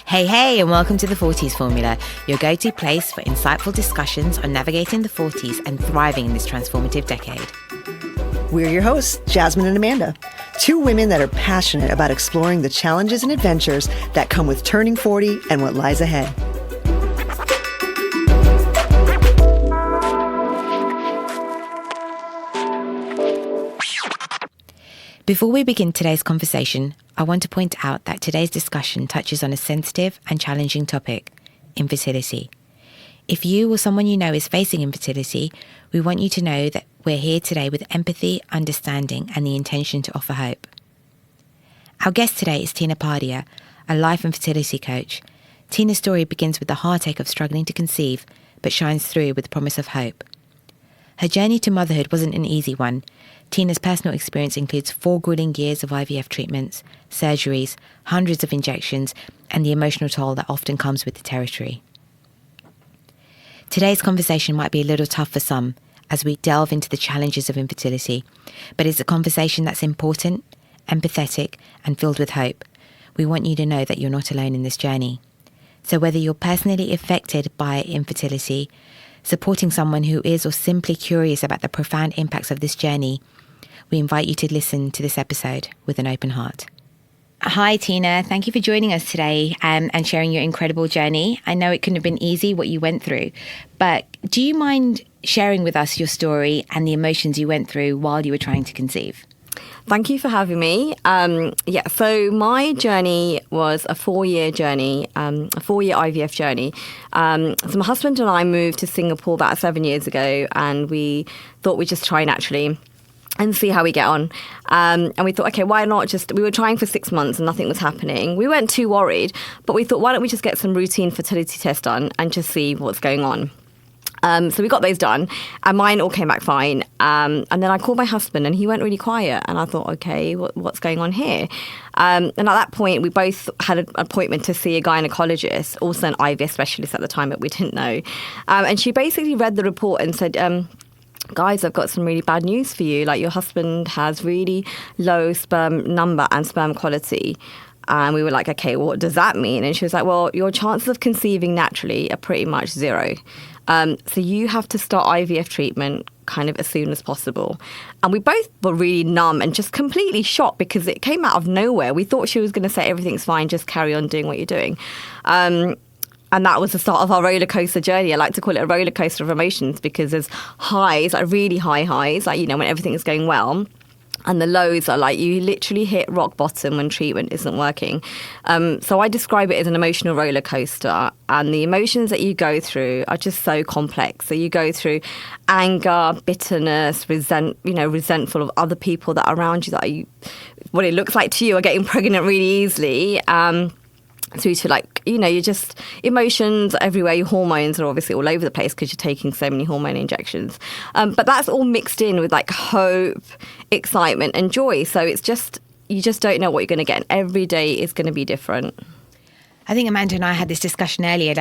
Hey, and welcome to the Forties Formula, your go-to place for insightful discussions on navigating the 40s and thriving in this transformative decade. We're your hosts, Jasmin and Amanda, two women that are passionate about exploring the challenges and adventures that come with turning 40 and what lies ahead. Before we begin today's conversation, I want to point out that today's discussion touches on a sensitive and challenging topic, infertility. If you or someone you know is facing infertility, we want you to know that we're here today with empathy, understanding, and the intention to offer hope. Our guest today is Tina Pardia, a life and fertility coach. Tina's story begins with the heartache of struggling to conceive, but shines through with the promise of hope. Her journey to motherhood wasn't an easy one. Tina's personal experience includes 4 grueling years of IVF treatments, surgeries, hundreds of injections, and the emotional toll that often comes with the territory. Today's conversation might be a little tough for some as we delve into the challenges of infertility, but it's a conversation that's important, empathetic, and filled with hope. We want you to know that you're not alone in this journey. So whether you're personally affected by infertility, supporting someone who is or simply curious about the profound impacts of this journey, we invite you to listen to this episode with an open heart. Hi, Tina. Thank you for joining us today and sharing your incredible journey. I know it couldn't have been easy what you went through, but do you mind sharing with us your story and the emotions you went through while you were trying to conceive? Thank you for having me. So my journey was a 4-year journey, a 4-year IVF journey. So my husband and I moved to Singapore about 7 years ago, and we thought we'd just try naturally and see how we get on. And we thought, okay, why not we were trying for 6 months and nothing was happening. We weren't too worried, but we thought, why don't we just get some routine fertility tests done and just see what's going on. So we got those done, and mine all came back fine. And then I called my husband, and he went really quiet. And I thought, okay, what's going on here? And at that point, we both had an appointment to see a gynecologist, also an IVF specialist at the time, but we didn't know. And she basically read the report and said, guys, I've got some really bad news for you. Like, your husband has really low sperm number and sperm quality. And we were like, okay, what does that mean? And she was like, well, your chances of conceiving naturally are pretty much 0. So you have to start IVF treatment kind of as soon as possible. And we both were really numb and just completely shocked because it came out of nowhere. We thought she was going to say everything's fine, just carry on doing what you're doing. And that was the start of our roller coaster journey. I like to call it a roller coaster of emotions because there's highs, like really high highs, like, you know, when everything is going well. And the lows are like you literally hit rock bottom when treatment isn't working. So I describe it as an emotional roller coaster. And the emotions that you go through are just so complex. So you go through anger, bitterness, resentful of other people that are around you, what it looks like to you are getting pregnant really easily. Through to, like, you know, you're just emotions everywhere. Your hormones are obviously all over the place because you're taking so many hormone injections. But that's all mixed in with like hope, excitement and joy. So it's just, you just don't know what you're going to get. And every day is going to be different. I think Amanda and I had this discussion earlier.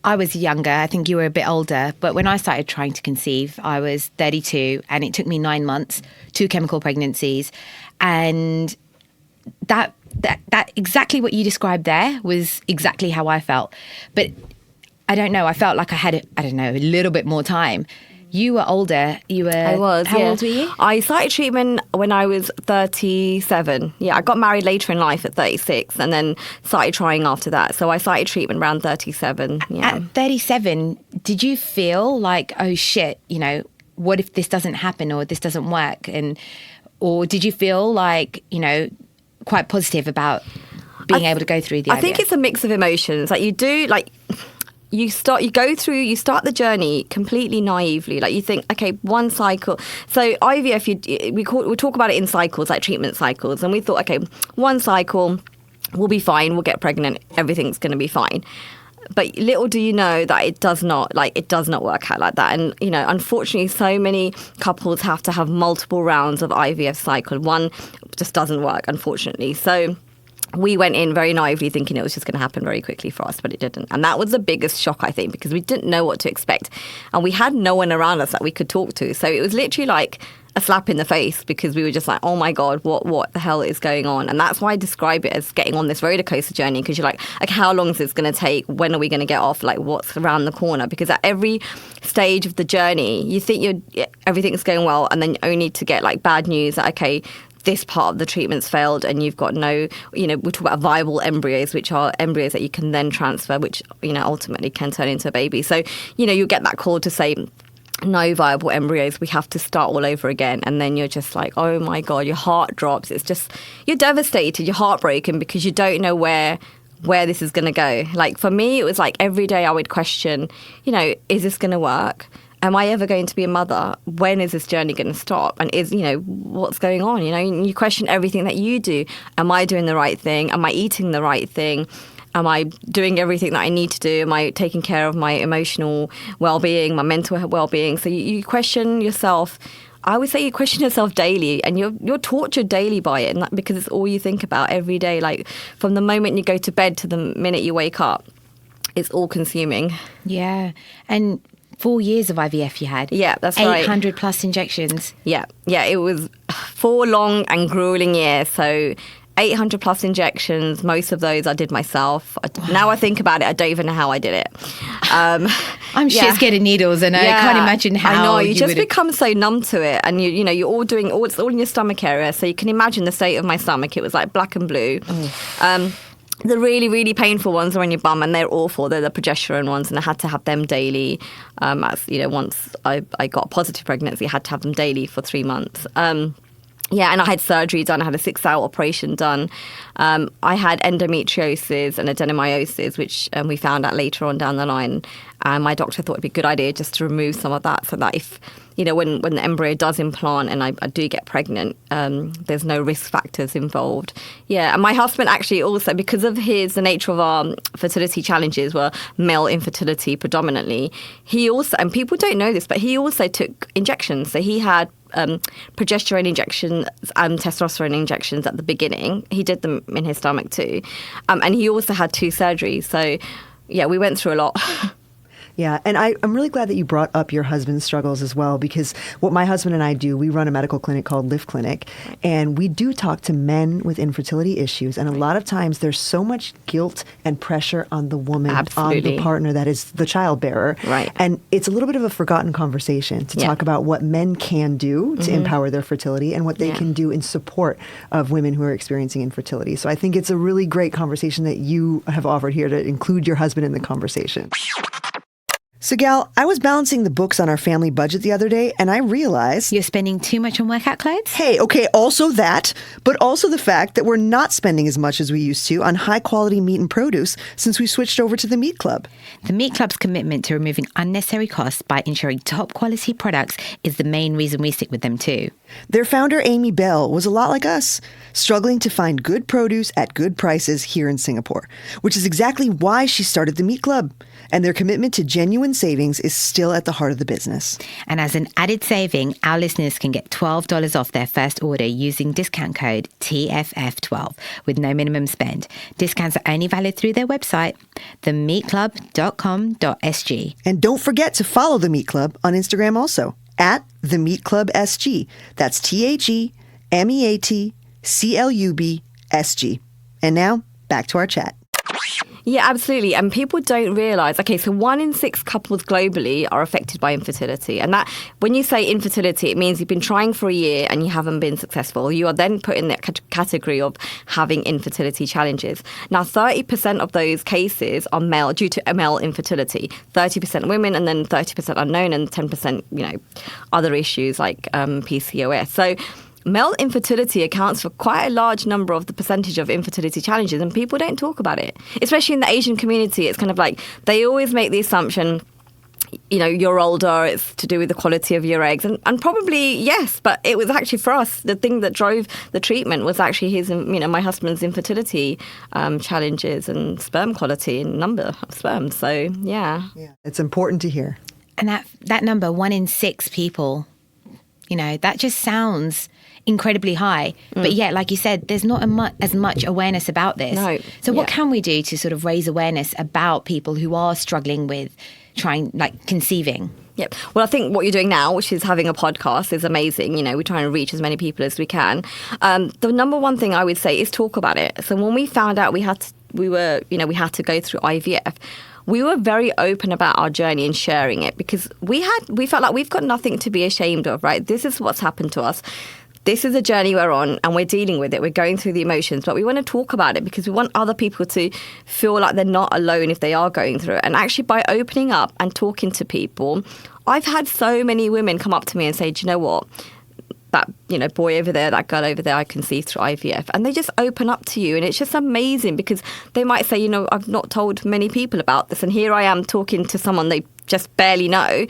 I was younger. I think you were a bit older. But when I started trying to conceive, I was 32 and it took me 9 months, 2 chemical pregnancies. And that exactly what you described there was exactly how I felt. But I don't know. I felt like I had, a little bit more time. You were older. I was. How old were you? I started treatment when I was 37. Yeah, I got married later in life at 36 and then started trying after that. So I started treatment around 37. Yeah. At 37, did you feel like, oh shit, you know, what if this doesn't happen or this doesn't work? Or did you feel like, you know, quite positive about being able to go through the IVF? I think it's a mix of emotions. Like, you do, like, you start the journey completely naively. Like, you think, okay, one cycle. So IVF, we talk about it in cycles, like treatment cycles. And we thought, okay, one cycle, we'll be fine, we'll get pregnant, everything's going to be fine. But little do you know that it does not work out like that. And, you know, unfortunately, so many couples have to have multiple rounds of IVF cycle. One just doesn't work, unfortunately. So we went in very naively thinking it was just going to happen very quickly for us, but it didn't. And that was the biggest shock, I think, because we didn't know what to expect. And we had no one around us that we could talk to. So it was literally like a slap in the face, because we were just like, oh my God, what the hell is going on? And that's why I describe it as getting on this roller coaster journey, because you're like, how long is this going to take? When are we going to get off? Like, what's around the corner? Because at every stage of the journey, you think everything's going well, and then only to get like bad news that, okay, this part of the treatment's failed and you've got no, we talk about viable embryos, which are embryos that you can then transfer, which, ultimately can turn into a baby. So, you get that call to say, no viable embryos, we have to start all over again. And then you're just like, oh my God, your heart drops. It's just, you're devastated, you're heartbroken, because you don't know where this is going to go. Like for me, it was like every day I would question, is this going to work? Am I ever going to be a mother? When is this journey going to stop? And what's going on? You question everything that you do. Am I doing the right thing? Am I eating the right thing? Am I doing everything that I need to do? Am I taking care of my emotional well-being, my mental well-being? So you question yourself. I would say you question yourself daily, and you're tortured daily by it, and because it's all you think about every day. Like from the moment you go to bed to the minute you wake up, it's all consuming. Yeah. And 4 years of IVF you had. Yeah, that's right. 800 plus injections. Yeah, it was 4 long and grueling years. So 800 plus injections. Most of those I did myself. Wow. Now I think about it, I don't even know how I did it. I'm shit scared of needles, and I can't imagine how. I know, you just become so numb to it, and you're all doing it's all in your stomach area. So you can imagine the state of my stomach. It was like black and blue. The really, really painful ones are on your bum, and they're awful. They're the progesterone ones, and I had to have them daily. Once I got a positive pregnancy, I had to have them daily for 3 months. And I had surgery done. I had a 6-hour operation done. I had endometriosis and adenomyosis, which we found out later on down the line. And my doctor thought it'd be a good idea just to remove some of that, so that if, when the embryo does implant and I do get pregnant, there's no risk factors involved. Yeah, and my husband actually also, because of the nature of our fertility challenges were male infertility predominantly, he also, and people don't know this, but he also took injections. So he had progesterone injections and testosterone injections at the beginning. He did them in his stomach too. And he also had 2 surgeries. So, yeah, we went through a lot. Yeah, and I'm really glad that you brought up your husband's struggles as well, because what my husband and I do, we run a medical clinic called Lift Clinic, and we do talk to men with infertility issues, and a lot of times there's so much guilt and pressure on the woman, Absolutely. on the partner that is the child bearer. Right. And it's a little bit of a forgotten conversation to talk about what men can do to empower their fertility and what they can do in support of women who are experiencing infertility. So I think it's a really great conversation that you have offered here to include your husband in the conversation. So, Gal, I was balancing the books on our family budget the other day, and I realized... You're spending too much on workout clothes? Hey, okay, also that, but also the fact that we're not spending as much as we used to on high-quality meat and produce since we switched over to the Meat Club. The Meat Club's commitment to removing unnecessary costs by ensuring top-quality products is the main reason we stick with them too. Their founder, Amy Bell, was a lot like us, struggling to find good produce at good prices here in Singapore, which is exactly why she started the Meat Club. And their commitment to genuine savings is still at the heart of the business. And as an added saving, our listeners can get $12 off their first order using discount code TFF12 with no minimum spend. Discounts are only valid through their website, themeatclub.com.sg. And don't forget to follow the Meat Club on Instagram also, at the Meat Club SG. That's TheMeatClubSG. And now, back to our chat. Yeah, absolutely. And people don't realise, okay, so 1 in 6 couples globally are affected by infertility. And that, when you say infertility, it means you've been trying for a year and you haven't been successful. You are then put in that category of having infertility challenges. Now, 30% of those cases are male, due to male infertility. 30% women, and then 30% unknown, and 10%, other issues like PCOS. So male infertility accounts for quite a large number of the percentage of infertility challenges, and people don't talk about it. Especially in the Asian community, it's kind of like they always make the assumption, you're older, it's to do with the quality of your eggs. And probably, yes, but it was actually for us, the thing that drove the treatment was actually his, my husband's infertility challenges and sperm quality and number of sperm. So, yeah. It's important to hear. And that number, 1 in 6 people, that just sounds incredibly high. But yet, like you said, there's not as much awareness about this. No. So what can we do to sort of raise awareness about people who are struggling with conceiving? Yep. Well, I think what you're doing now, which is having a podcast, is amazing. You know, we're trying to reach as many people as we can. The number one thing I would say is talk about it. So when we found out we had to go through IVF, we were very open about our journey and sharing it, because we felt like we've got nothing to be ashamed of, right? This is what's happened to us. This is the journey we're on, and we're dealing with it. We're going through the emotions, but we want to talk about it because we want other people to feel like they're not alone if they are going through it. And actually, by opening up and talking to people, I've had so many women come up to me and say, do you know what? That, boy over there, that girl over there, I conceived through IVF. And they just open up to you. And it's just amazing, because they might say, I've not told many people about this. And here I am talking to someone they just barely know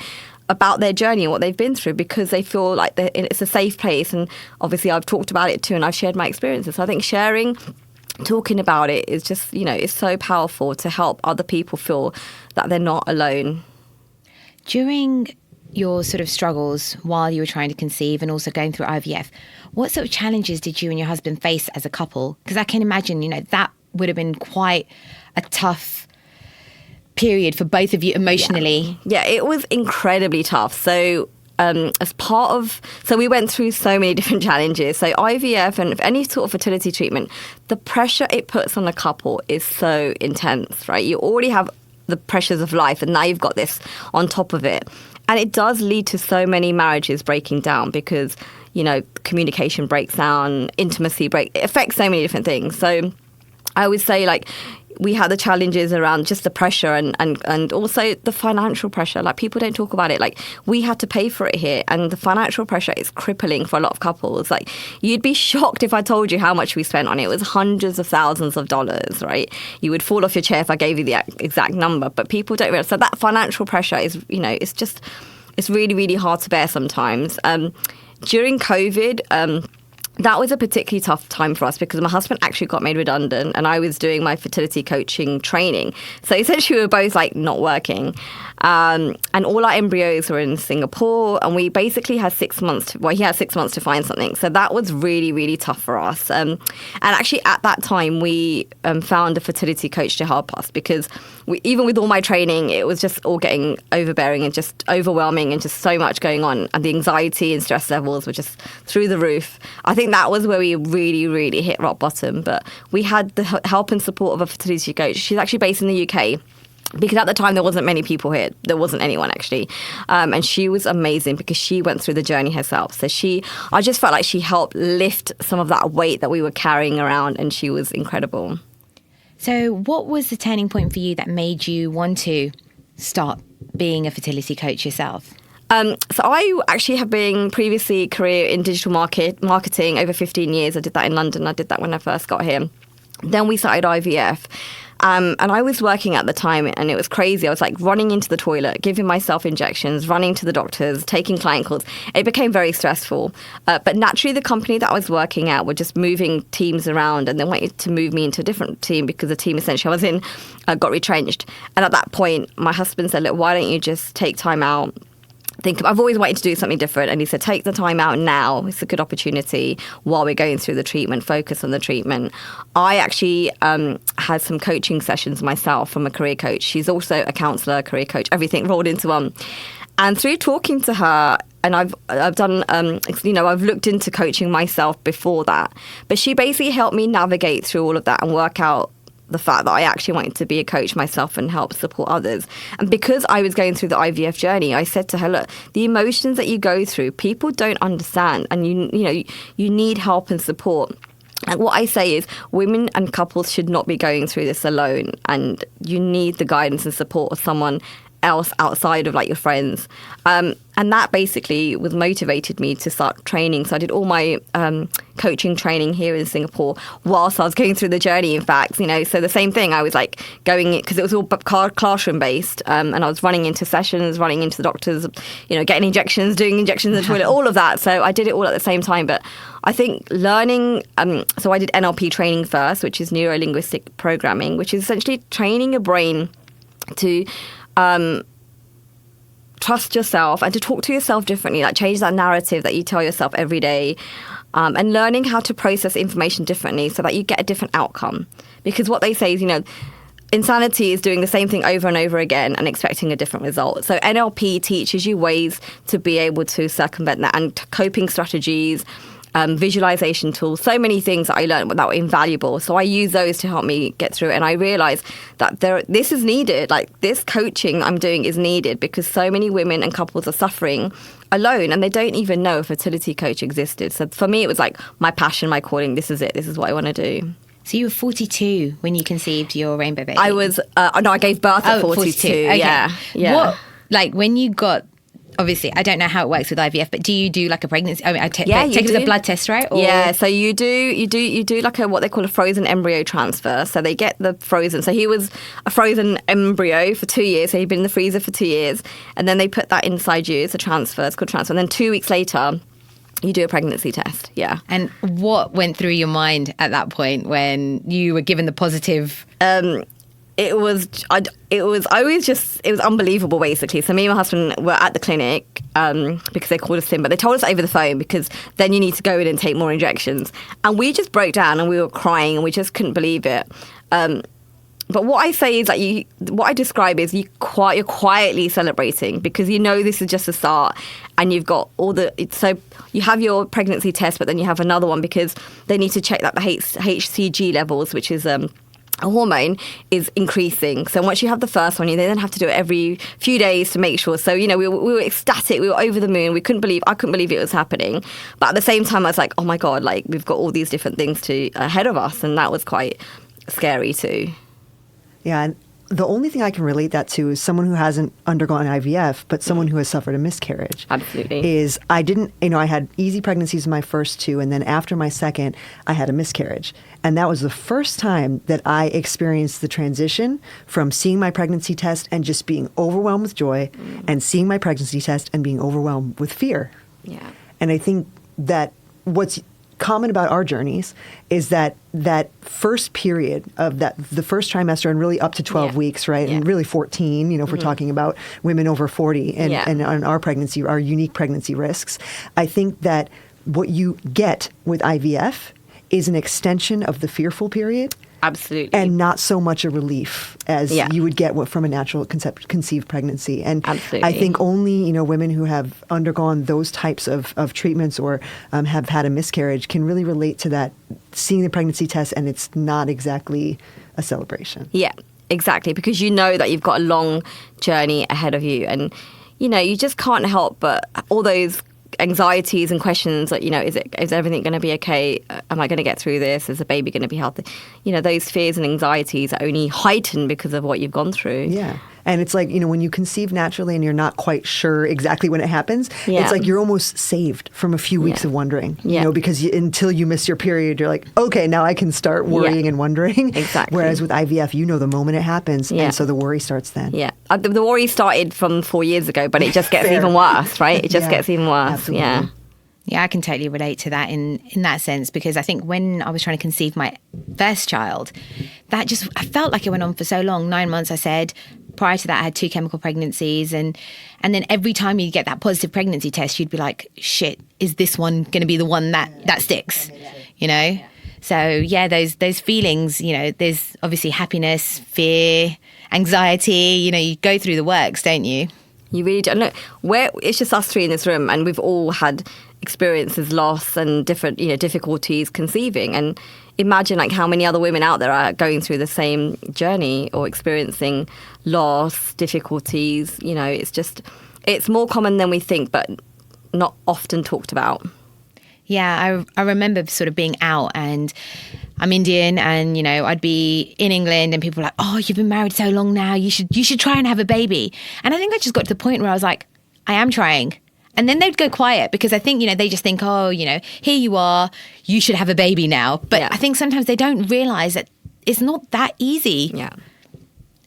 about their journey and what they've been through, because they feel like it's a safe place. And obviously I've talked about it too, and I've shared my experiences. So I think talking about it is just, it's so powerful to help other people feel that they're not alone. During your sort of struggles while you were trying to conceive and also going through IVF, what sort of challenges did you and your husband face as a couple? Because I can imagine, that would have been quite a tough period for both of you emotionally. Yeah, it was incredibly tough. So so we went through so many different challenges. So IVF and any sort of fertility treatment, the pressure it puts on a couple is so intense, right? You already have the pressures of life, and now you've got this on top of it. And it does lead to so many marriages breaking down, because, communication breaks down, intimacy it affects so many different things. So I would say, we had the challenges around just the pressure and also the financial pressure. People don't talk about it. We had to pay for it here, and the financial pressure is crippling for a lot of couples. You'd be shocked if I told you how much we spent on it. It was hundreds of thousands of dollars, right? You would fall off your chair if I gave you the exact number, but people don't realize. So that financial pressure is, it's really, really hard to bear sometimes. During COVID, that was a particularly tough time for us, because my husband actually got made redundant and I was doing my fertility coaching training. So essentially we were both not working. And all our embryos were in Singapore, and we basically had 6 months. He had 6 months to find something. So that was really, really tough for us. And actually at that time we found a fertility coach to help us, because even with all my training, it was just all getting overbearing and just overwhelming and just so much going on. And the anxiety and stress levels were just through the roof. I think that was where we really, really hit rock bottom. But we had the help and support of a fertility coach. She's actually based in the UK, because at the time there wasn't many people here. There wasn't anyone, actually. And she was amazing, because she went through the journey herself. So I just felt like she helped lift some of that weight that we were carrying around, and she was incredible. So what was the turning point for you that made you want to start being a fertility coach yourself? So I actually have been previously career in digital marketing over 15 years. I did that in London. I did that when I first got here. Then we started IVF. And I was working at the time, and it was crazy. I was running into the toilet, giving myself injections, running to the doctors, taking client calls. It became very stressful. But naturally, the company that I was working at were just moving teams around, and they wanted to move me into a different team, because the team essentially I was in got retrenched. And at that point, my husband said, look, why don't you just take time out? I've always wanted to do something different. And he said, take the time out now. It's a good opportunity while we're going through the treatment. Focus on the treatment. I actually had some coaching sessions myself from a career coach. She's also a counsellor, career coach, everything rolled into one. And through talking to her, and I've done, I've looked into coaching myself before that. But she basically helped me navigate through all of that and work out the fact that I actually wanted to be a coach myself and help support others. And because I was going through the IVF journey, I said to her, look, the emotions that you go through, people don't understand, and you need help and support. And what I say is women and couples should not be going through this alone, and you need the guidance and support of someone else outside of your friends. And that basically was motivated me to start training. So I did all my coaching training here in Singapore whilst I was going through the journey, in fact. So the same thing, I was going, because it was all classroom based, and I was running into sessions, running into the doctors, getting injections, doing injections in the toilet, all of that. So I did it all at the same time. But I think learning, so I did NLP training first, which is neuro-linguistic programming, which is essentially training your brain to trust yourself and to talk to yourself differently, change that narrative that you tell yourself every day, and learning how to process information differently so that you get a different outcome. Because what they say is, insanity is doing the same thing over and over again and expecting a different result. So NLP teaches you ways to be able to circumvent that, and coping strategies, visualization tools, so many things that I learned that were invaluable. So I use those to help me get through it. And I realized that this is needed. Like, this coaching I'm doing is needed because so many women and couples are suffering alone and they don't even know a fertility coach existed. So for me, it was like my passion, my calling. This is it. This is what I want to do. So you were 42 when you conceived your rainbow baby? I was, no, I gave birth at 42. Okay. Yeah. What, like, when you got, obviously, I don't know how it works with IVF, but do you do like a pregnancy? I mean, take it as a blood test, right? Or? Yeah, so you do like what they call a frozen embryo transfer. So they get the frozen. So he was a frozen embryo for 2 years. So he'd been in the freezer for 2 years, and then they put that inside you. It's a transfer. It's called transfer. And then 2 weeks later, you do a pregnancy test. Yeah. And what went through your mind at that point when you were given the positive? It was unbelievable, basically. So me and my husband were at the clinic because they called us in, but they told us over the phone because then you need to go in and take more injections. And we just broke down and we were crying and we just couldn't believe it. But what I say is that what I describe is you're quietly celebrating because you know this is just a start, and you've got so you have your pregnancy test, but then you have another one because they need to check that the HCG levels, which is a hormone, is increasing. So once you have the first one, they then have to do it every few days to make sure. So, we were ecstatic. We were over the moon. I couldn't believe it was happening. But at the same time, I was like, oh my God, like we've got all these different things ahead of us. And that was quite scary too. Yeah. And the only thing I can relate that to is someone who hasn't undergone IVF, but someone who has suffered a miscarriage. Absolutely. Is I had easy pregnancies in my first two, and then after my second, I had a miscarriage. And that was the first time that I experienced the transition from seeing my pregnancy test and just being overwhelmed with joy and seeing my pregnancy test and being overwhelmed with fear. Yeah. And I think that what's common about our journeys is that first period of the first trimester and really up to 12 weeks, right? Yeah. And really 14, if we're talking about women over 40 and on our pregnancy, our unique pregnancy risks. I think that what you get with IVF is an extension of the fearful period. Absolutely. And not so much a relief as you would get from a natural conceived pregnancy. And Absolutely. I think only, women who have undergone those types of treatments or have had a miscarriage can really relate to that, seeing the pregnancy test, and it's not exactly a celebration. Yeah, exactly. Because you know that you've got a long journey ahead of you. And, you just can't help but all those anxieties and questions like, is everything going to be okay? Am I going to get through this? Is the baby going to be healthy? Those fears and anxieties are only heightened because of what you've gone through. Yeah. And it's like, when you conceive naturally and you're not quite sure exactly when it happens, it's like you're almost saved from a few weeks of wondering, because until you miss your period, you're like, okay, now I can start worrying and wondering. Exactly. Whereas with IVF, the moment it happens. And so the worry starts then. Yeah. The worry started from 4 years ago, but it just gets even worse, right? It just gets even worse. Absolutely. Yeah. Yeah, I can totally relate to that in that sense, because I think when I was trying to conceive my first child, I felt like it went on for so long, 9 months, I said. Prior to that, I had 2 chemical pregnancies. And then every time you get that positive pregnancy test, you'd be like, shit, is this one going to be the one that sticks? So, those feelings, there's obviously happiness, fear, anxiety, you go through the works, don't you? You really don't. Look, it's just us three in this room, and we've all had experiences, loss, and different, difficulties conceiving. And imagine like how many other women out there are going through the same journey or experiencing loss, difficulties. It's more common than we think, but not often talked about. Yeah, I remember sort of being out, and I'm Indian, and I'd be in England and people were like, oh, you've been married so long now, you should try and have a baby. And I think I just got to the point where I was like, I am trying. And then they'd go quiet because I think, they just think, oh, here you are, you should have a baby now. But I think sometimes they don't realize that it's not that easy. Yeah.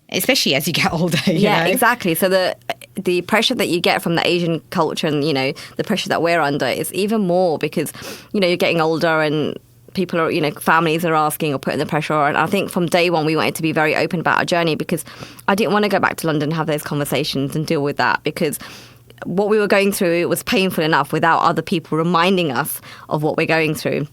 Especially as you get older. Yeah, exactly. So the pressure that you get from the Asian culture and, the pressure that we're under is even more because, you're getting older and people are, families are asking or putting the pressure on. And I think from day one, we wanted to be very open about our journey because I didn't want to go back to London and have those conversations and deal with that because what we were going through was painful enough without other people reminding us of what we're going through.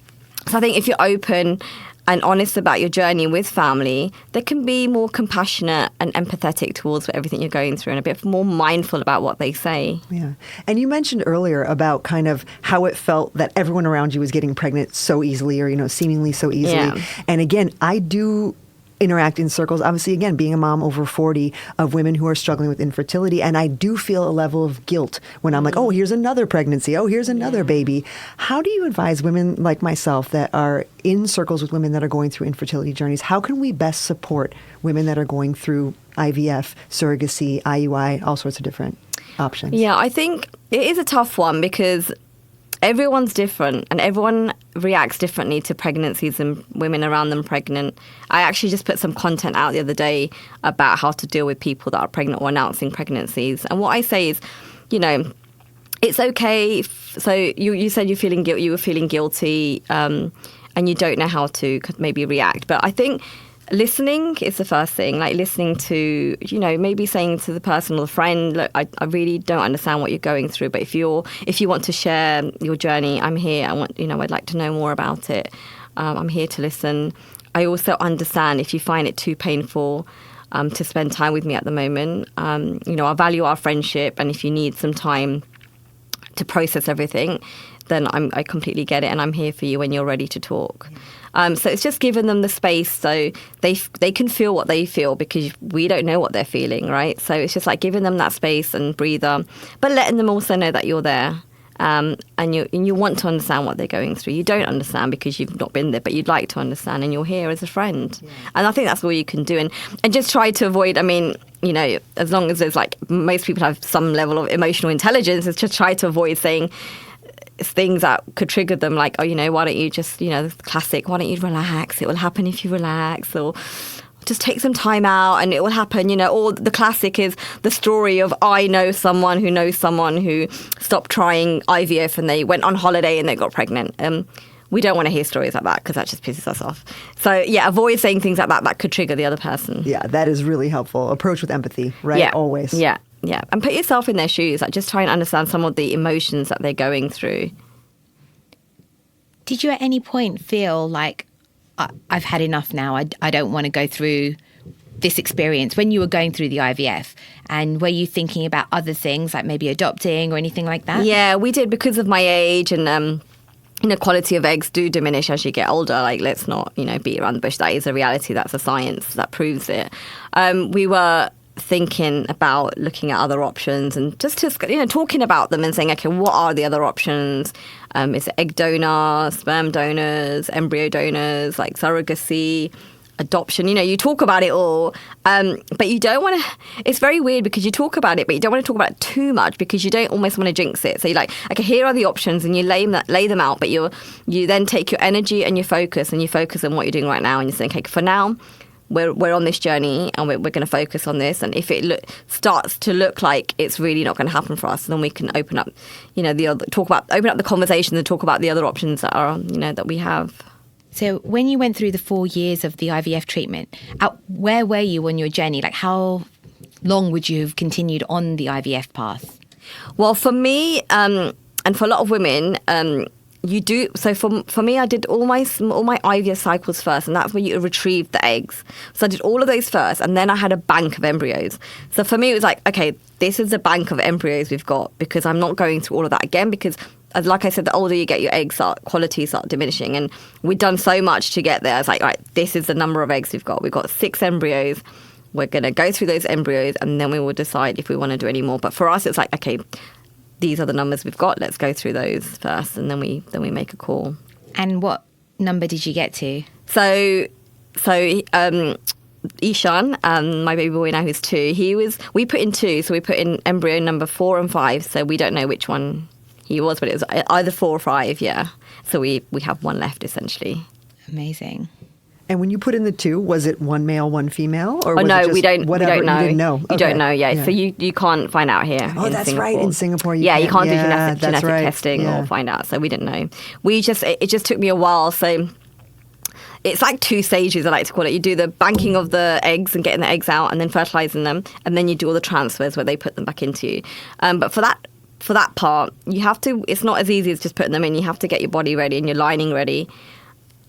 So I think if you're open and honest about your journey with family, they can be more compassionate and empathetic towards everything you're going through and a bit more mindful about what they say. Yeah. And you mentioned earlier about kind of how it felt that everyone around you was getting pregnant so easily or, seemingly so easily. Yeah. And again, I do interact in circles, obviously, again, being a mom over 40 of women who are struggling with infertility. And I do feel a level of guilt when I'm like, oh, here's another pregnancy. Oh, here's another baby. How do you advise women like myself that are in circles with women that are going through infertility journeys? How can we best support women that are going through IVF, surrogacy, IUI, all sorts of different options? Yeah, I think it is a tough one because everyone's different and everyone reacts differently to pregnancies and women around them pregnant. I actually just put some content out the other day about how to deal with people that are pregnant or announcing pregnancies. And what I say is, it's okay. So you said you were feeling guilty and you don't know how to maybe react. But I think listening is the first thing, like listening to, maybe saying to the person or the friend, look, I really don't understand what you're going through, but if you want to share your journey, I'm here. I'd like to know more about it. I'm here to listen. I also understand if you find it too painful to spend time with me at the moment. I value our friendship, and if you need some time to process everything, then I completely get it, and I'm here for you when you're ready to talk. So it's just giving them the space so they can feel what they feel, because we don't know what they're feeling, right? So it's just like giving them that space and breather, but letting them also know that you're there. And you want to understand what they're going through. You don't understand because you've not been there, but you'd like to understand, and you're here as a friend. Yeah. And I think that's all you can do. And just try to avoid, as long as there's most people have some level of emotional intelligence, is just try to avoid saying things that could trigger them, like, oh, why don't you just, the classic, why don't you relax? It will happen if you relax, or just take some time out and it will happen, or the classic is the story of, I know someone who knows someone who stopped trying IVF and they went on holiday and they got pregnant. We don't want to hear stories like that because that just pisses us off. So, yeah, avoid saying things like that could trigger the other person. Yeah, that is really helpful. Approach with empathy, right? Yeah. Always. Yeah. Yeah, and put yourself in their shoes. Just try and understand some of the emotions that they're going through. Did you at any point feel like, I've had enough now, I don't want to go through this experience when you were going through the IVF? And were you thinking about other things, like maybe adopting or anything like that? Yeah, we did, because of my age, and quality of eggs do diminish as you get older. Let's not, beat around the bush. That is a reality. That's a science that proves it. We were thinking about looking at other options and just talking about them and saying, okay, what are the other options? Is it egg donor, sperm donors, embryo donors, like surrogacy, adoption? You talk about it all, but you don't want to. It's very weird because you talk about it, but you don't want to talk about it too much because you don't almost want to jinx it. So you're like, okay, here are the options, and you lay them out, but you then take your energy and your focus on what you're doing right now, and you think, okay, for now, we're on this journey and we're going to focus on this, and if it starts to look like it's really not going to happen for us, then we can open up, open up the conversation and talk about the other options that are, that we have. So when you went through the 4 years of the IVF treatment, where were you on your journey? Like, how long would you have continued on the IVF path? Well, for me, and for a lot of women, you do. So for me, I did all my IVF cycles first, and that's where you retrieve the eggs. So I did all of those first, and then I had a bank of embryos. So for me, it was like, okay, this is a bank of embryos we've got, because I'm not going through all of that again, because like I said, the older you get, your eggs quality start diminishing, and we've done so much to get there. It's like, right, this is the number of eggs we've got. We've got 6 embryos. We're going to go through those embryos, and then we will decide if we want to do any more. But for us, it's like, okay, these are the numbers we've got. Let's go through those first, and then we make a call. And what number did you get to? So Ishan, my baby boy now who's 2, we put in 2, so we put in embryo number 4 and 5. So we don't know which one he was, but it was either 4 or 5. Yeah. So we have 1 left essentially. Amazing. And when you put in the 2, was it 1 male, 1 female? Or was no, it just we don't know. You didn't know. You don't know, yeah. So you can't find out here. Oh, that's Singapore. right. In Singapore, you can't do genetic right. testing or find out. So we didn't know. It just took me a while. So it's like 2 stages, I like to call it. You do the banking of the eggs and getting the eggs out, and then fertilizing them, and then you do all the transfers where they put them back into you. But for that part, you have to. It's not as easy as just putting them in. You have to get your body ready and your lining ready.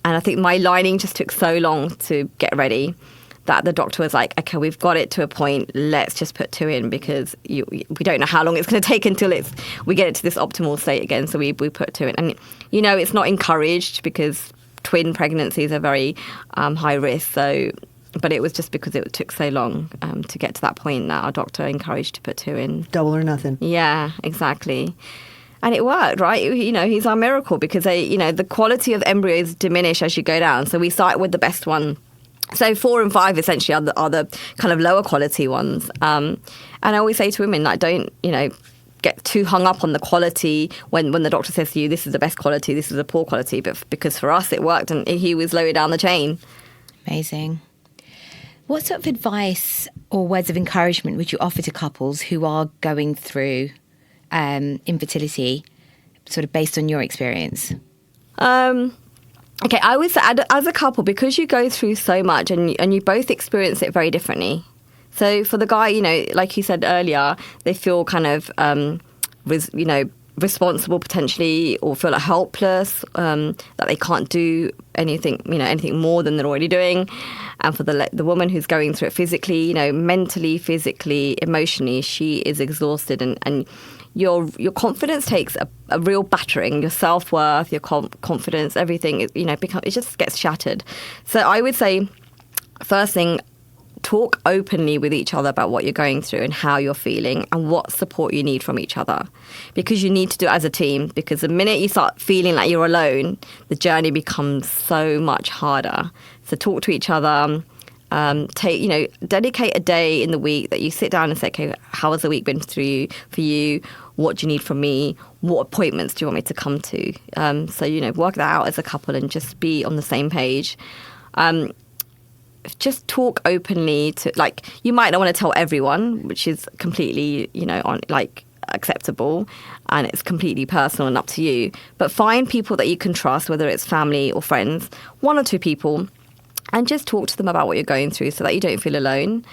I think my lining just took so long to get ready that the doctor was like, okay, we've got it to a point. Let's just put 2 in because we don't know how long it's going to take until we get it to this optimal state again. So we put 2 in. And, it's not encouraged because twin pregnancies are very high risk. So, but it was just because it took so long to get to that point that our doctor encouraged to put 2 in. Double or nothing. Yeah, exactly. And it worked, right? He's our miracle because the quality of embryos diminish as you go down. So we start with the best one. So 4 and 5 essentially are the kind of lower quality ones. And I always say to women, like, don't, get too hung up on the quality when the doctor says to you, this is the best quality, this is the poor quality. But because for us it worked and he was lower down the chain. Amazing. What sort of advice or words of encouragement would you offer to couples who are going through infertility, sort of based on your experience? Okay, I would say as a couple, because you go through so much and you both experience it very differently. So for the guy, like you said earlier, they feel kind of, responsible potentially or feel like helpless, that they can't do anything more than they're already doing. And for the woman who's going through it physically, mentally, physically, emotionally, she is exhausted and your confidence takes a real battering. Your self-worth, your confidence, everything, it just gets shattered. So I would say, first thing, talk openly with each other about what you're going through and how you're feeling and what support you need from each other. Because you need to do it as a team. Because the minute you start feeling like you're alone, the journey becomes so much harder. So talk to each other. Dedicate a day in the week that you sit down and say, okay, how has the week been for you? What do you need from me? What appointments do you want me to come to? Work that out as a couple and just be on the same page. Just talk openly to, like, you might not want to tell everyone, which is completely, acceptable, and it's completely personal and up to you. But find people that you can trust, whether it's family or friends, 1 or 2 people, and just talk to them about what you're going through so that you don't feel alone.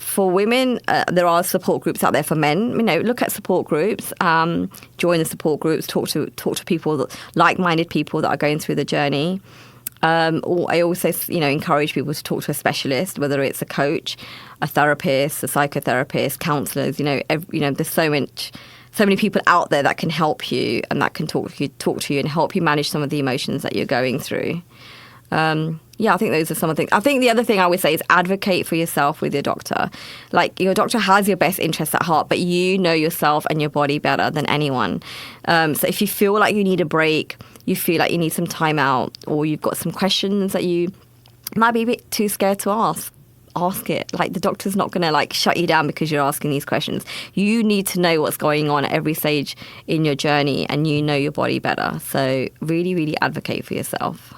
For women, there are support groups out there for men. Look at support groups, join the support groups, talk to people, like-minded people that are going through the journey. Or I also, encourage people to talk to a specialist, whether it's a coach, a therapist, a psychotherapist, counsellors. There's so many people out there that can help you and that can talk to you and help you manage some of the emotions that you're going through. I think those are some of the things. I think the other thing I would say is advocate for yourself with your doctor. Like, your doctor has your best interests at heart, but you know yourself and your body better than anyone. So if you feel like you need a break, you feel like you need some time out, or you've got some questions that you might be a bit too scared to ask it. Like, the doctor's not going to shut you down because you're asking these questions. You need to know what's going on at every stage in your journey, and you know your body better. So really, really advocate for yourself.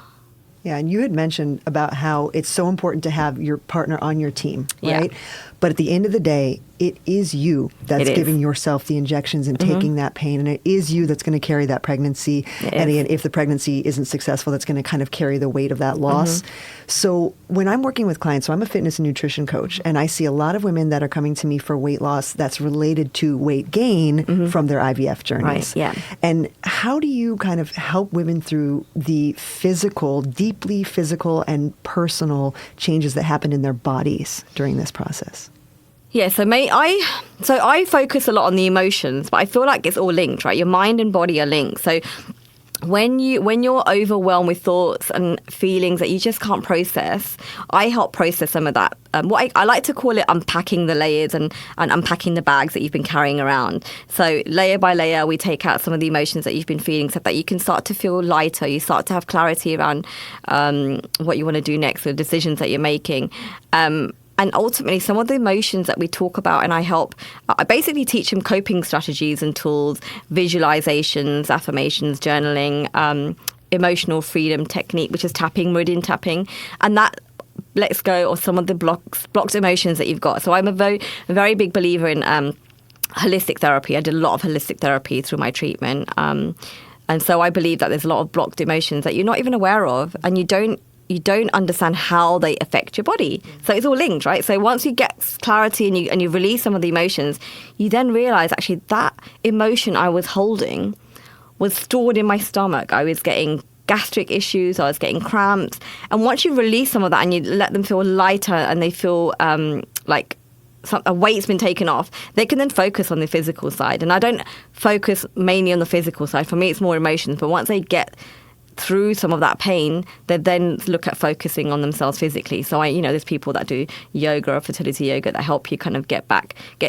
Yeah, and you had mentioned about how it's so important to have your partner on your team, right? Yeah. But at the end of the day, it is you that's giving yourself the injections and taking that pain. And it is you that's going to carry that pregnancy. And if the pregnancy isn't successful, that's going to kind of carry the weight of that loss. So when I'm working with clients, so I'm a fitness and nutrition coach, and I see a lot of women that are coming to me for weight loss that's related to weight gain from their IVF journeys. Right, yeah. And how do you kind of help women through the deeply physical and personal changes that happen in their bodies during this process? Yeah, so I focus a lot on the emotions, but I feel like it's all linked, right? Your mind and body are linked. So when you're overwhelmed with thoughts and feelings that you just can't process, I help process some of that. What I like to call it unpacking the layers and unpacking the bags that you've been carrying around. So layer by layer, we take out some of the emotions that you've been feeling so that you can start to feel lighter. You start to have clarity around what you want to do next, the decisions that you're making. And ultimately, some of the emotions that we talk about, and I basically teach them coping strategies and tools, visualizations, affirmations, journaling, emotional freedom technique, which is tapping, meridian tapping. And that lets go of some of the blocked emotions that you've got. So I'm a very big believer in holistic therapy. I did a lot of holistic therapy through my treatment. And so I believe that there's a lot of blocked emotions that you're not even aware of, and you don't understand how they affect your body. So it's all linked, right? So once you get clarity and you release some of the emotions, you then realize actually that emotion I was holding was stored in my stomach. I was getting gastric issues, I was getting cramps. And once you release some of that and you let them feel lighter and they feel like a weight's been taken off, they can then focus on the physical side. And I don't focus mainly on the physical side. For me, it's more emotions. But once they get through some of that pain, they then look at focusing on themselves physically. So there's people that do yoga or fertility yoga that help you kind of get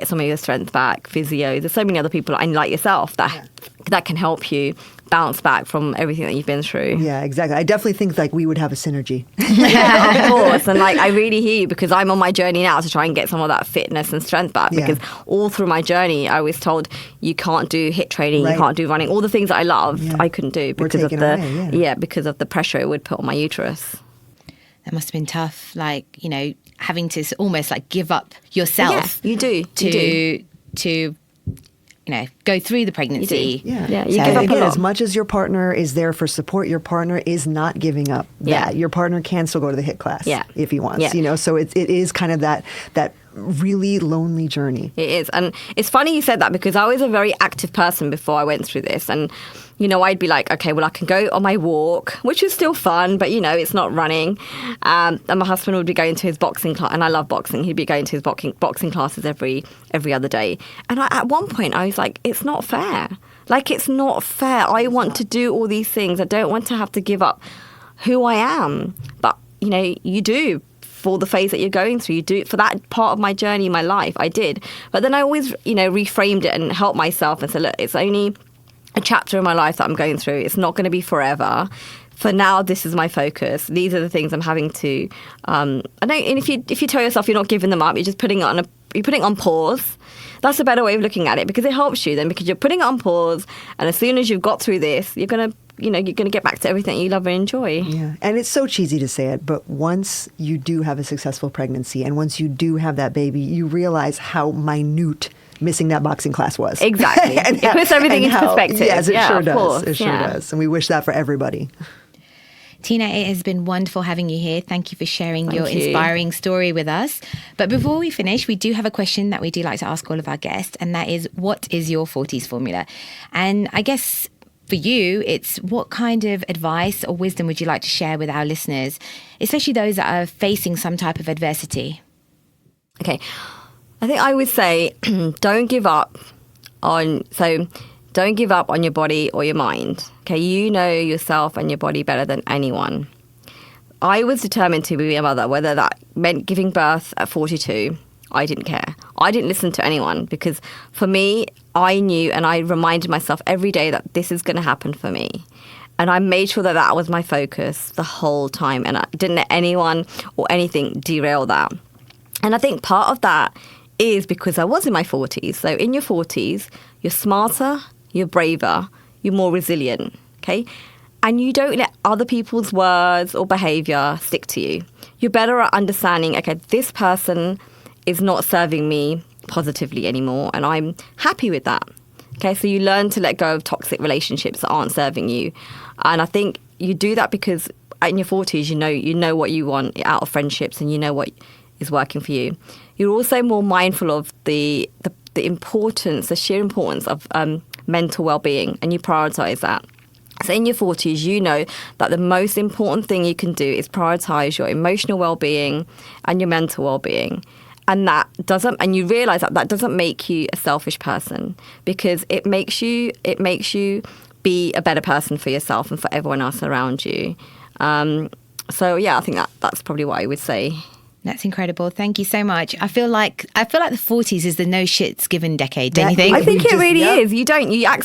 some of your strength back, physio. There's so many other people like yourself that can help you bounce back from everything that you've been through. Yeah, exactly. I definitely think like we would have a synergy. Yeah, of course. And like I really hear you, because I'm on my journey now to try and get some of that fitness and strength back. Yeah. Because all through my journey, I was told you can't do HIIT training, you can't do running, all the things that I love, I couldn't do because of because of the pressure it would put on my uterus. That must have been tough, like, having to almost like give up yourself. Yeah, you do. To go through the pregnancy. You give up a lot. As much as your partner is there for support, your partner is not giving up that. Your partner can still go to the HIIT class if he wants. So it is kind of that really lonely journey. It is. And it's funny you said that, because I was a very active person before I went through this. And I'd be like, okay, well, I can go on my walk, which is still fun, but, it's not running. And my husband would be going to his boxing class, and I love boxing. He'd be going to his boxing classes every other day. And at one point, I was like, it's not fair. Like, it's not fair. I want to do all these things. I don't want to have to give up who I am. But, you do. For the phase that you're going through, you do it for that part of my journey in my life. I did. But then I always, reframed it and helped myself and said, look, it's only a chapter in my life that I'm going through. It's not going to be forever. For now, this is my focus. These are the things I'm having to. And if you tell yourself you're not giving them up, you're just putting it on pause. That's a better way of looking at it, because it helps you then, because you're putting it on pause. And as soon as you've got through this, you're going to get back to everything you love and enjoy. Yeah. And it's so cheesy to say it, but once you do have a successful pregnancy and once you do have that baby, you realize how minute missing that boxing class was. Exactly. It puts everything into perspective. Yes, it sure does. Course. It sure does. And we wish that for everybody. Tina, it has been wonderful having you here. Thank you for sharing your inspiring story with us. But before we finish, we do have a question that we do like to ask all of our guests, and that is, what is your Forties formula? And I guess for you, it's what kind of advice or wisdom would you like to share with our listeners, especially those that are facing some type of adversity? Okay. I think I would say don't give up on your body or your mind. Okay, you know yourself and your body better than anyone. I was determined to be a mother, whether that meant giving birth at 42. I didn't care. I didn't listen to anyone, because for me, I knew, and I reminded myself every day that this is going to happen for me. And I made sure that was my focus the whole time, and I didn't let anyone or anything derail that. And I think part of that is because I was in my 40s. So in your 40s, you're smarter, you're braver, you're more resilient, okay? And you don't let other people's words or behavior stick to you. You're better at understanding, okay, this person is not serving me positively anymore, and I'm happy with that. Okay, so you learn to let go of toxic relationships that aren't serving you. And I think you do that because in your 40s, you know what you want out of friendships, and you know what is working for you. You're also more mindful of the importance, the sheer importance of mental well-being, and you prioritize that. So in your 40s, you know that the most important thing you can do is prioritize your emotional well-being and your mental well-being. And you realize that doesn't make you a selfish person, because it makes you be a better person for yourself and for everyone else around you. So yeah, I think that's probably what I would say. That's incredible. Thank you so much. I feel like the 40s is the no shits given decade. Don't you think? I think it really is. You don't. I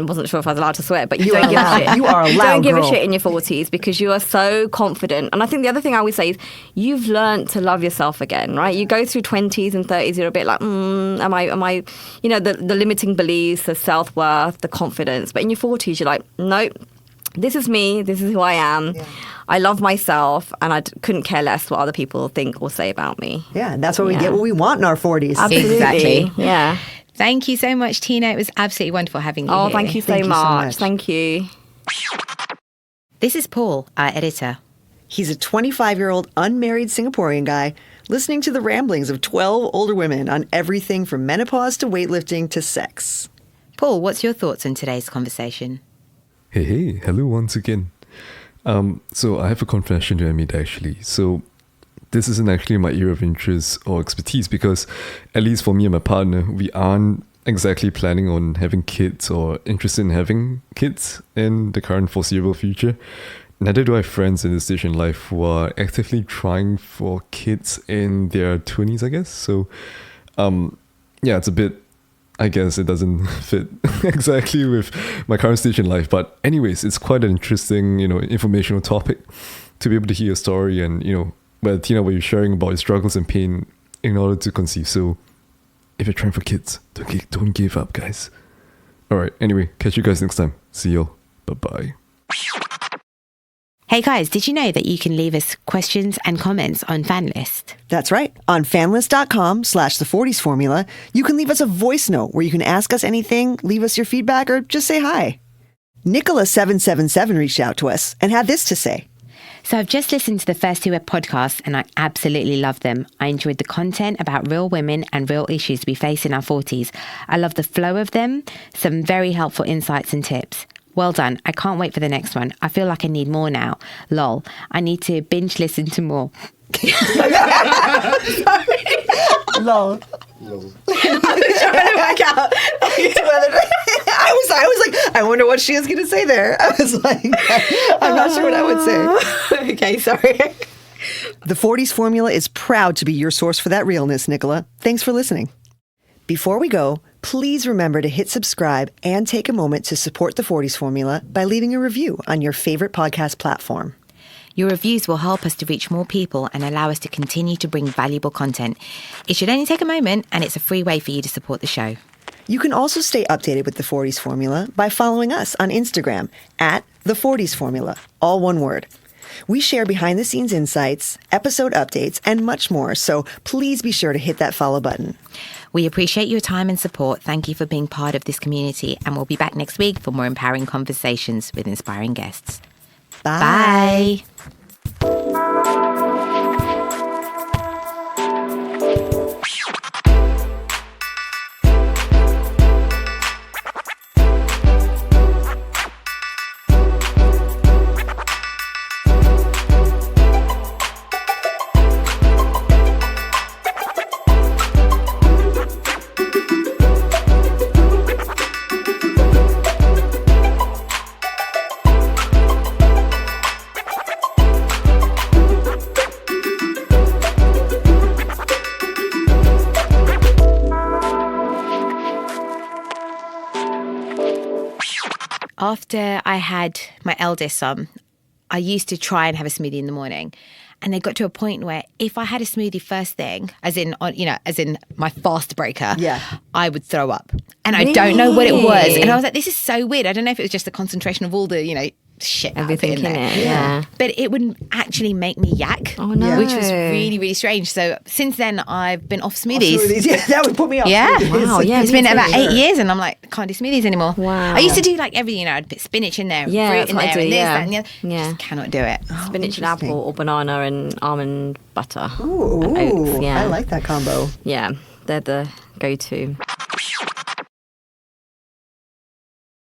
wasn't sure if I was allowed to swear, but you don't give a shit. You are a loud Don't give girl. a shit in your 40s, because you are so confident. And I think the other thing I would say is you've learned to love yourself again, right? You go through 20s and 30s, you're a bit like, am I? The limiting beliefs, the self-worth, the confidence. But in your 40s, you're like, nope. This is me. This is who I am. Yeah. I love myself, and I couldn't care less what other people think or say about me. Yeah, and that's why we get what we want in our 40s. Absolutely. Exactly. Yeah. Thank you so much, Tina. It was absolutely wonderful having you here. Thank you so much. Thank you. This is Paul, our editor. He's a 25-year-old unmarried Singaporean guy listening to the ramblings of 12 older women on everything from menopause to weightlifting to sex. Paul, what's your thoughts on today's conversation? Hey, hello once again. So I have a confession to admit actually. So this isn't actually my area of interest or expertise because at least for me and my partner, we aren't exactly planning on having kids or interested in having kids in the current foreseeable future. Neither do I have friends in this stage in life who are actively trying for kids in their 20s, I guess. So yeah, it's a bit, I guess it doesn't fit exactly with my current stage in life. But anyways, it's quite an interesting, informational topic to be able to hear a story and, where Tina, where you're sharing about your struggles and pain in order to conceive. So if you're trying for kids, don't give up, guys. All right. Anyway, catch you guys next time. See you. Bye-bye. Hey guys, did you know that you can leave us questions and comments on FanList? That's right. On fanlist.com/the Forties Formula, you can leave us a voice note where you can ask us anything, leave us your feedback, or just say hi. Nicola777 reached out to us and had this to say. So I've just listened to the first two podcasts and I absolutely love them. I enjoyed the content about real women and real issues we face in our 40s. I love the flow of them, some very helpful insights and tips. Well done. I can't wait for the next one. I feel like I need more now. Lol. I need to binge listen to more. Lol. I'm trying to work out. I was like, I wonder what she was going to say there. I was like, I'm not sure what I would say. Okay, sorry. The Forties Formula is proud to be your source for that realness, Nicola. Thanks for listening. Before we go, please remember to hit subscribe and take a moment to support the Forties Formula by leaving a review on your favorite podcast platform. Your reviews will help us to reach more people and allow us to continue to bring valuable content. It should only take a moment and it's a free way for you to support the show. You can also stay updated with the Forties Formula by following us on Instagram at the Forties Formula, all one word. We share behind-the-scenes insights, episode updates, and much more, so please be sure to hit that follow button. We appreciate your time and support. Thank you for being part of this community, and we'll be back next week for more empowering conversations with inspiring guests. Bye. After I had my eldest son, I used to try and have a smoothie in the morning. And it got to a point where if I had a smoothie first thing, as in my fast breaker, I would throw up. And I don't know what it was. And I was like, this is so weird. I don't know if it was just the concentration of all the, shit everything in there. it. Yeah. But it would actually make me yak, which was really, really strange. So since then, I've been off smoothies. Yeah, that would put me off. Yeah. Smoothies. Wow, yeah. It's been about 8 years and I'm like, can't do smoothies anymore. Wow. I used to do like everything, I'd put spinach in there, fruit in there, and this, that, and the other. Just cannot do it. Spinach and apple or banana and almond butter. Ooh, and oats. Yeah. I like that combo. Yeah, they're the go-to.